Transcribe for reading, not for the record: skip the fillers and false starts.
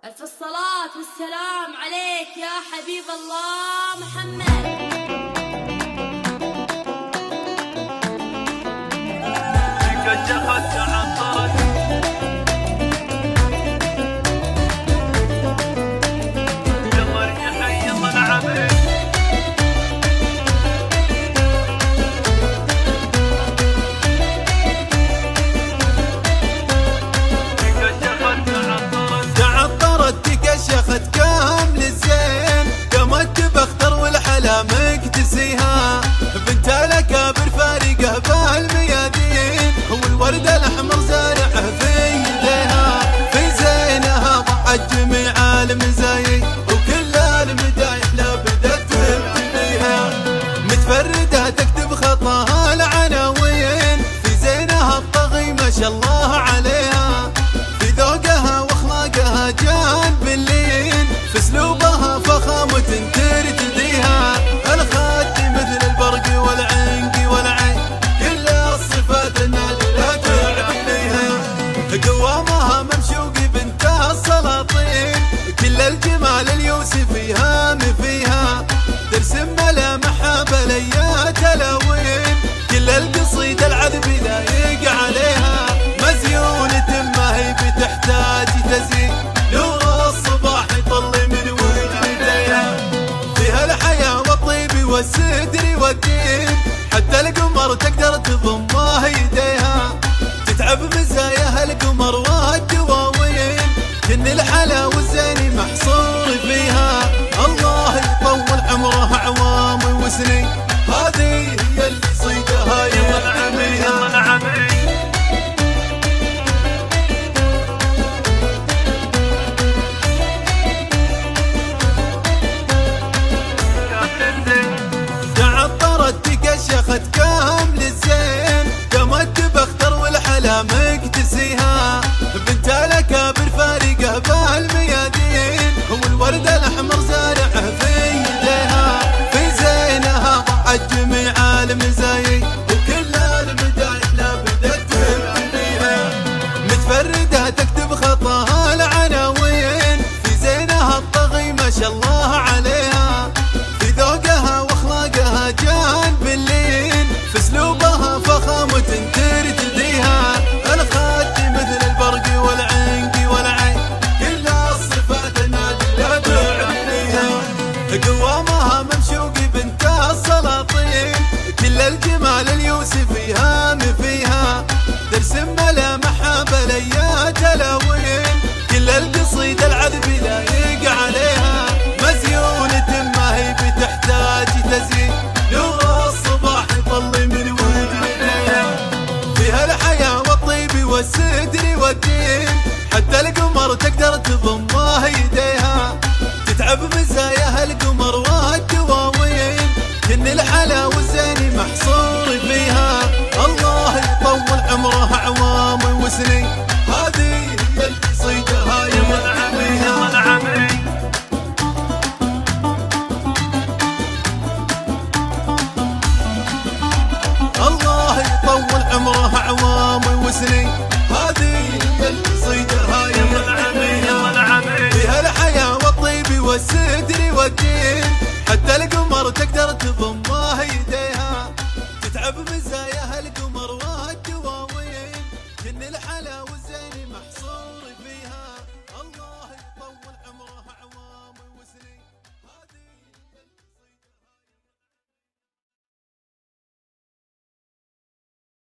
ألف الصلاة والسلام عليك يا حبيب الله محمد. شخت كامل الزين قامت بختر والحلا مكتسيها بنت الاكابر فارقه بالميادين والورد الاحمر زارعه في يديها في زينها ضعت جميع المزايا وكل المدايح لا بدت تبنيها متفرده تكتب خطاها العناوين في زينها الطغي ما شاء الله عليها في ذوقها واخلاقها جان باللين في اسلوبها فخامة ترتديها الخد مثل البرق والعنق والعين كل الصفات النادرة تعليها قوامها ممشوق بنتها السلاطين كل الجمال اليوسفيها مفيها ترسم ملامحها بليات الأوين كل القصيد العذب لايق عليها مزيونة ما هي بتحتاج تزيين نور الصباح يطل من وجهها فيها الحياة والطيب والستر والدين حتى القمر تقدر تضمها يديها تتعب مزاياها القمر والدواوين كن الحلا والزين محصور فيها الله يطول عمرها عوام وسنين هذه هي اللي صيدها ينعميها شخت كامل الزين قامت بختر والحلا مكتسيها بنت الاكابر فارقه بالميادين والورد الاحمر زارعه في يديها في زينها ضعت جميع المزايا وكل المدايح لا بدت تبنيها متفرده تكتب خطاها العناوين في زينها الطغي ما شاء الله عليها في ذوقها واخلاقها جان باللين في اسلوبها فخامة ترتديها الخد مثل البرق والعنق والعين كل الصفات النادرة تعليها قوامها ممشوق بنتها السلاطين كل الجمال اليوسفيها مفيها ترسم ملامحها بليات الأوين كل القصيد العذب لايق عليها مزيونة ما هي بتحتاج تزيين نور الصباح يطل من وجهها فيها الحياة والطيب والستر والدين حتى القمر تقدر تضمها يديها تتعب مزاياها القمر والدواوين كن الحلا والزين محصور فيها الله يطول عمرها عوام وسنين هذه هي اللي صيدها ينعميها الله يطول عمرها عوام وسنين هذه هي اللي صيدها ينعميها فيها الحياة والطيب والستر والدين حتى القمر تقدر